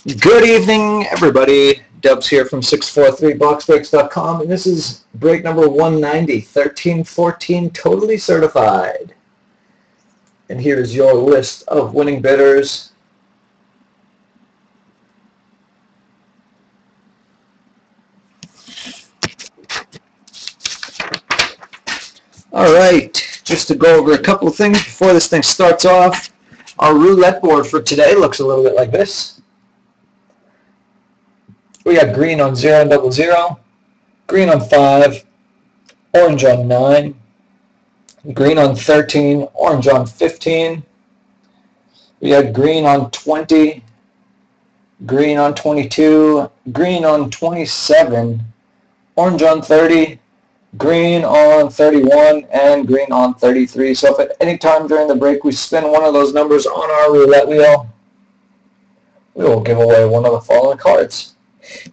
Good evening, everybody. Dubs here from 643boxbreaks.com, and this is break number 190, 1314, totally certified. And here's your list of winning bidders. All right, just to go over a couple of things before this thing starts off. Our roulette board for today looks a little bit like this. We got green on 0 and 00, green on 5, orange on 9, green on 13, orange on 15. We got green on 20, green on 22, green on 27, orange on 30, green on 31, and green on 33. So if at any time during the break we spin one of those numbers on our roulette wheel, we will give away one of the following cards.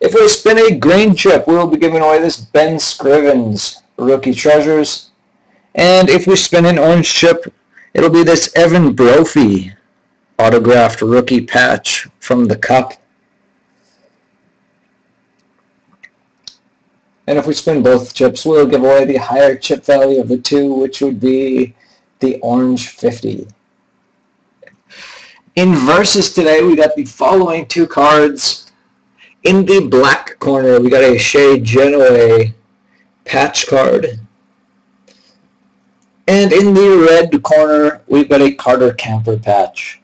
If we spin a green chip, we will be giving away this Ben Scrivens Rookie Treasures. And if we spin an orange chip, it'll be this Evan Brophy autographed rookie patch from the Cup. And if we spin both chips, we'll give away the higher chip value of the two, which would be the orange 50. In Versus today, we got the following two cards. In the black corner, we got a Shea Genoa patch card. And in the red corner, we've got a Carter Camper patch.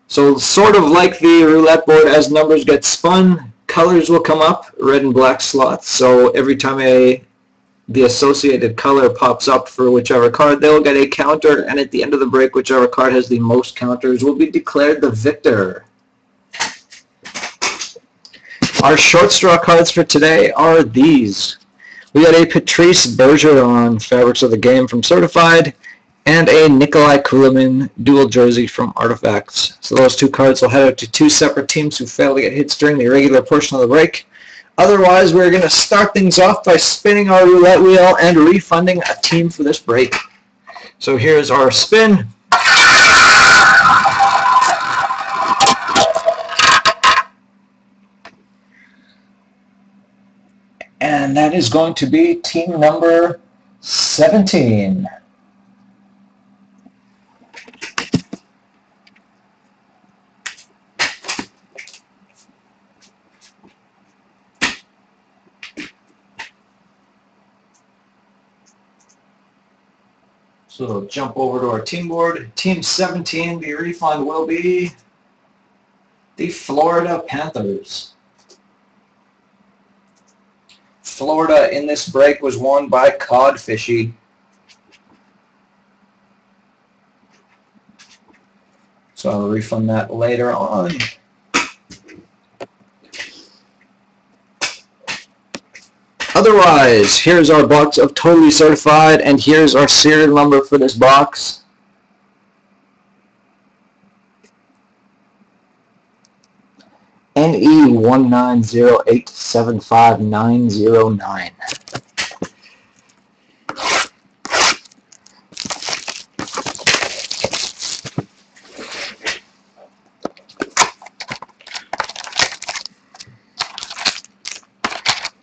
So sort of like the roulette board, as numbers get spun, colors will come up, red and black slots. So every time the associated color pops up for whichever card, they'll get a counter. And at the end of the break, whichever card has the most counters will be declared the victor. Our short straw cards for today are these. We got a Patrice Bergeron Fabrics of the Game from Certified and a Nikolai Kulemin dual jersey from Artifacts. So those two cards will head out to two separate teams who fail to get hits during the regular portion of the break. Otherwise, we're going to start things off by spinning our roulette wheel and refunding a team for this break. So here's our spin. And that is going to be team number 17. So we'll jump over to our team board. Team 17, the refund will be the Florida Panthers. Florida in this break was won by Codfishy. So I'll refund that later on. Otherwise, here's our box of Totally Certified, and here's our serial number for this box. NE190875909.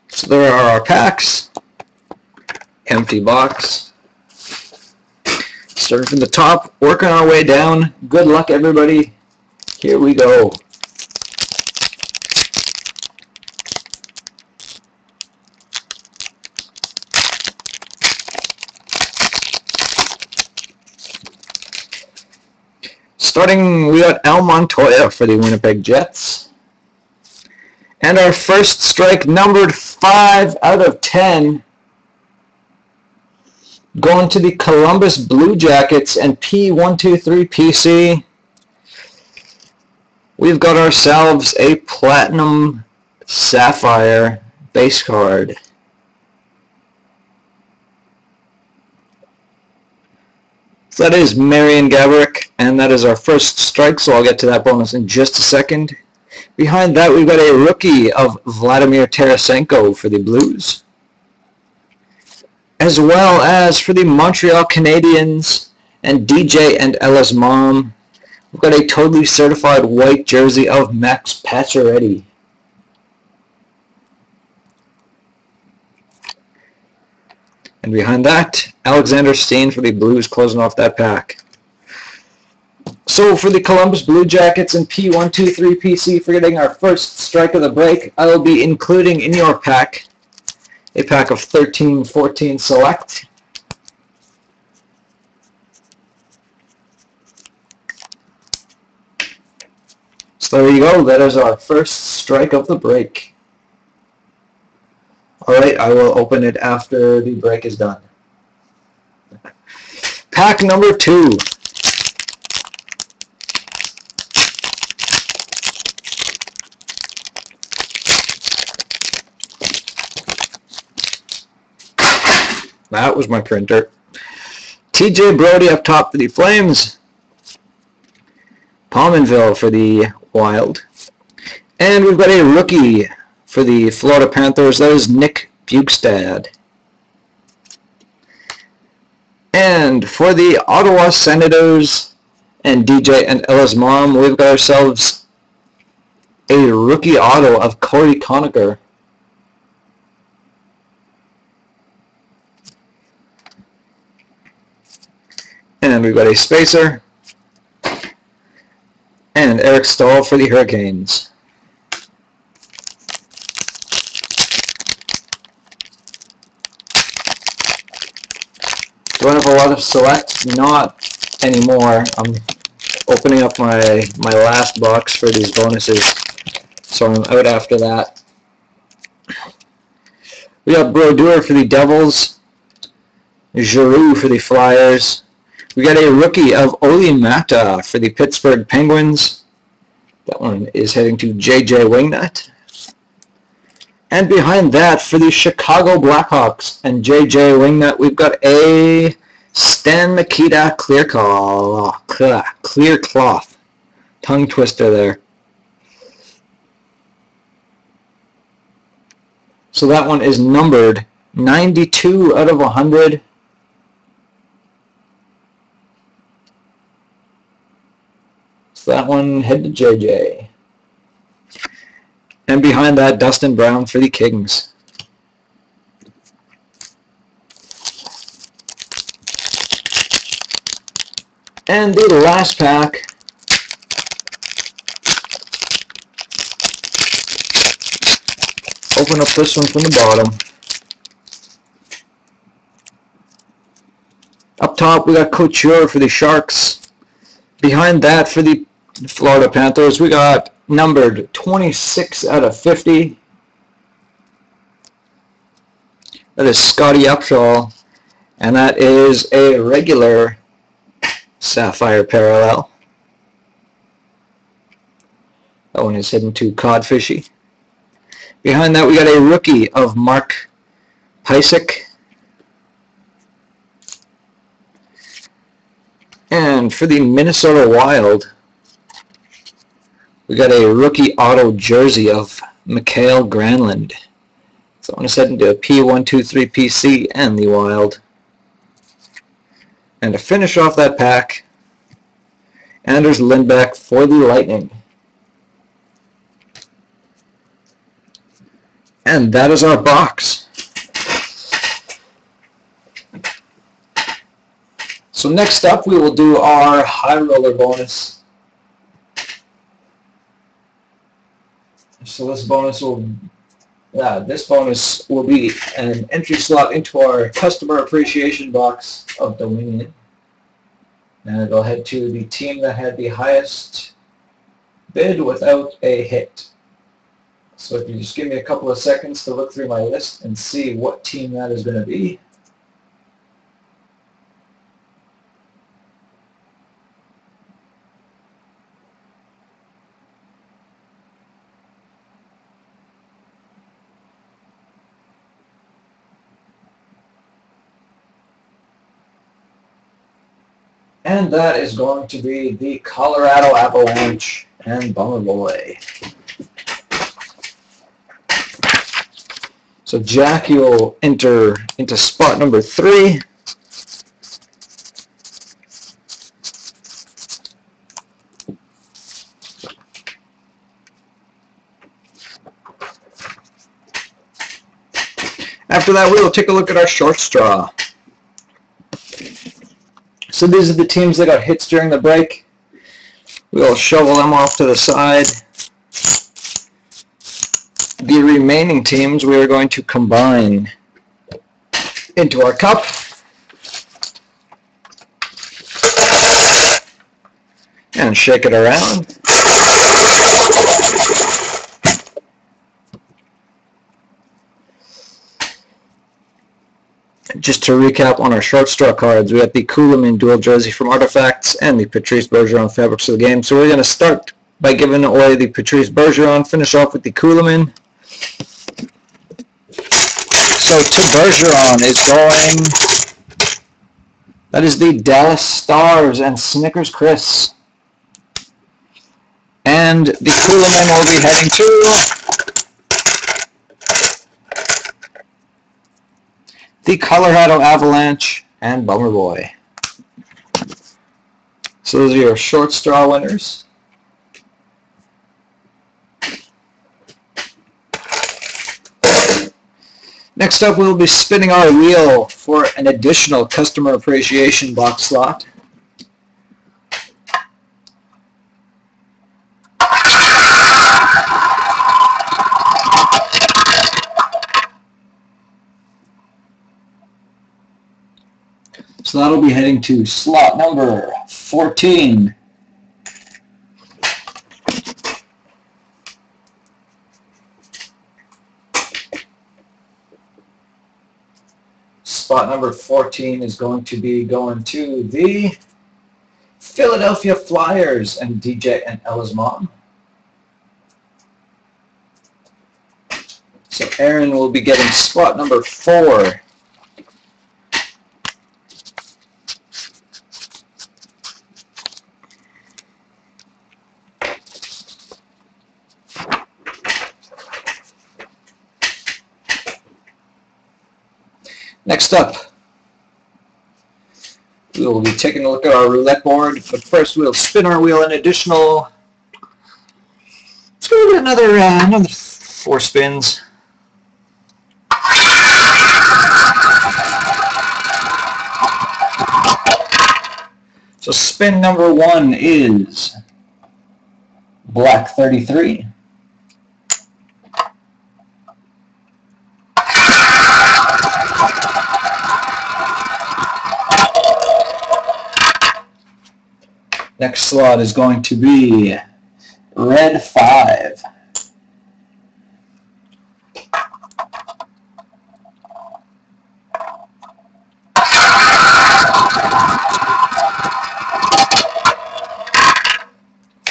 So there are our packs. Empty box. Starting from the top, working our way down. Good luck, everybody. Here we go. Starting, we got Al Montoya for the Winnipeg Jets. And our first strike numbered 5 out of 10. Going to the Columbus Blue Jackets and P123PC. We've got ourselves a Platinum Sapphire base card. So that is Marian Gaborik, and that is our first strike, so I'll get to that bonus in just a second. Behind that, we've got a rookie of Vladimir Tarasenko for the Blues. As well as for the Montreal Canadiens and DJ and Ella's mom, We've got a totally certified white jersey of Max Pacioretty. And behind that, Alexander Steen for the Blues closing off that pack. So for the Columbus Blue Jackets and P123 PC for getting our first strike of the break, I will be including in your pack a pack of 13-14 Select. So there you go, that is our first strike of the break. Alright, I will open it after the break is done. Pack number 2. That was my printer. TJ Brody up top for the Flames. Palmanville for the Wild. And we've got a rookie for the Florida Panthers. That is Nick Bjugstad. And for the Ottawa Senators and DJ and Ella's mom, we've got ourselves a rookie auto of Corey Conacher. And we've got a spacer and Eric Stahl for the Hurricanes. Don't have a lot of select, not anymore. I'm opening up my last box for these bonuses, so I'm out after that. We got Brodeur for the Devils, Giroux for the Flyers. We got a rookie of Oli Mata for the Pittsburgh Penguins. That one is heading to JJ Wingnut. And behind that, for the Chicago Blackhawks and JJ Wingnut, we've got a Stan Mikita clear cloth. Tongue twister there. So that one is numbered 92 out of 100. So that one head to JJ. And behind that, Dustin Brown for the Kings. And the last pack. Open up this one from the bottom. Up top, we got Couture for the Sharks. Behind that, for the Florida Panthers, we got numbered 26 out of 50. That is Scotty Upshall, and that is a regular Sapphire Parallel. That one is hidden to Codfishy. Behind that, we got a rookie of Mark Pysyk. And for the Minnesota Wild, we got a rookie auto jersey of Mikael Granlund. So I'm going to set into a P123 PC and the Wild. And to finish off that pack, Anders Lindbeck for the Lightning. And that is our box. So next up, we will do our high roller bonus. So this bonus will be an entry slot into our customer appreciation box of Dominion. And it'll head to the team that had the highest bid without a hit. So if you just give me a couple of seconds to look through my list and see what team that is going to be. And that is going to be the Colorado Avalanche and Bummer Boy. So Jack, you'll enter into spot number 3. After that, we will take a look at our short straw. So these are the teams that got hits during the break. We'll shovel them off to the side. The remaining teams we are going to combine into our cup. And shake it around. Just to recap on our short straw cards, we have the Kuhlman dual jersey from Artifacts and the Patrice Bergeron Fabrics of the Game. So we're going to start by giving away the Patrice Bergeron, finish off with the Kuhlman. So to Bergeron is going, that is the Dallas Stars and Snickers Chris. And the Kuhlman will be heading to the Colorado Avalanche and Bummer Boy. So those are your short straw winners. Next up, we'll be spinning our wheel for an additional customer appreciation box slot. So that'll be heading to slot number 14. Spot number 14 is going to be going to the Philadelphia Flyers and DJ and Ella's mom. So Aaron will be getting spot number 4. Next up, we will be taking a look at our roulette board, but first we'll spin our wheel an additional, let's go with another 4 spins. So spin number 1 is black 33. Next slot is going to be red 5.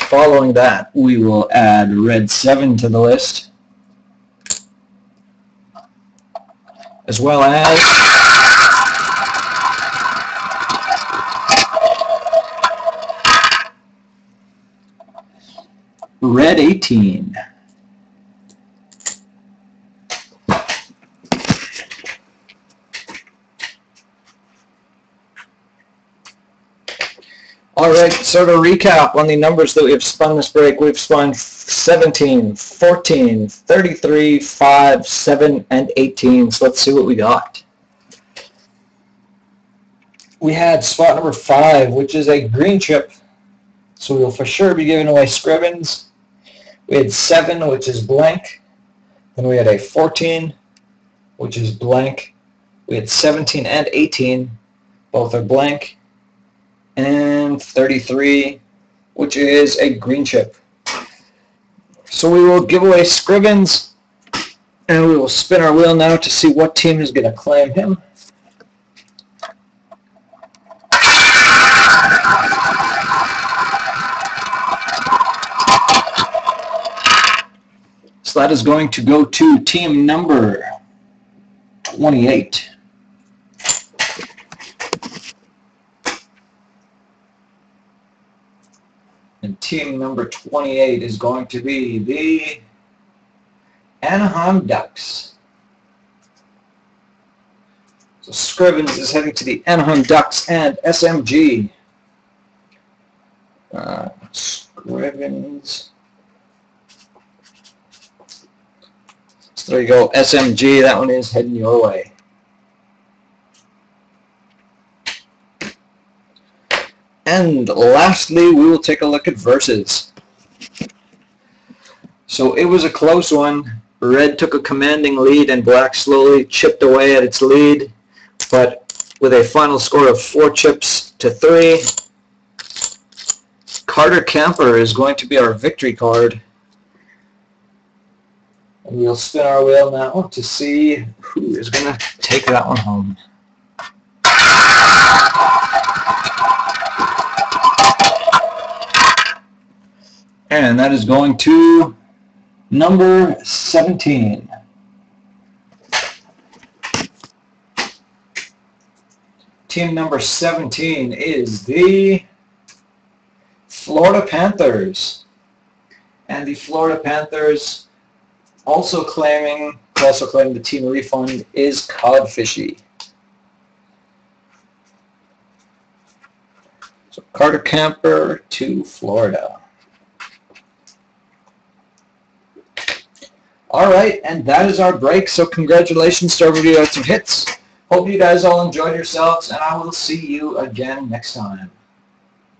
Following that, we will add red 7 to the list, as well as red 18. All right, so to recap on the numbers that we have spun this break, we've spun 17, 14, 33, 5, 7, and 18. So let's see what we got. We had spot number 5, which is a green chip. So we will for sure be giving away Scribbins. We had 7, which is blank. Then we had a 14, which is blank. We had 17 and 18. Both are blank. And 33, which is a green chip. So we will give away Scribbins, and we will spin our wheel now to see what team is going to claim him. So that is going to go to team number 28. And team number 28 is going to be the Anaheim Ducks. So Scribbins is heading to the Anaheim Ducks and SMG. Scribbins. So There you go, SMG. That one is heading your way. And lastly, we will take a look at versus. So it was a close one. Red took a commanding lead and black slowly chipped away at its lead. But with a final score of 4 chips to 3, Carter Camper is going to be our victory card. And we'll spin our wheel now to see who is going to take that one home. And that is going to number 17. Team number 17 is the Florida Panthers. And the Florida Panthers also claiming the Team Refund is Codfishy. So Carter Camper to Florida. Alright, and that is our break, so congratulations to everybody who had some hits. Hope you guys all enjoyed yourselves, and I will see you again next time.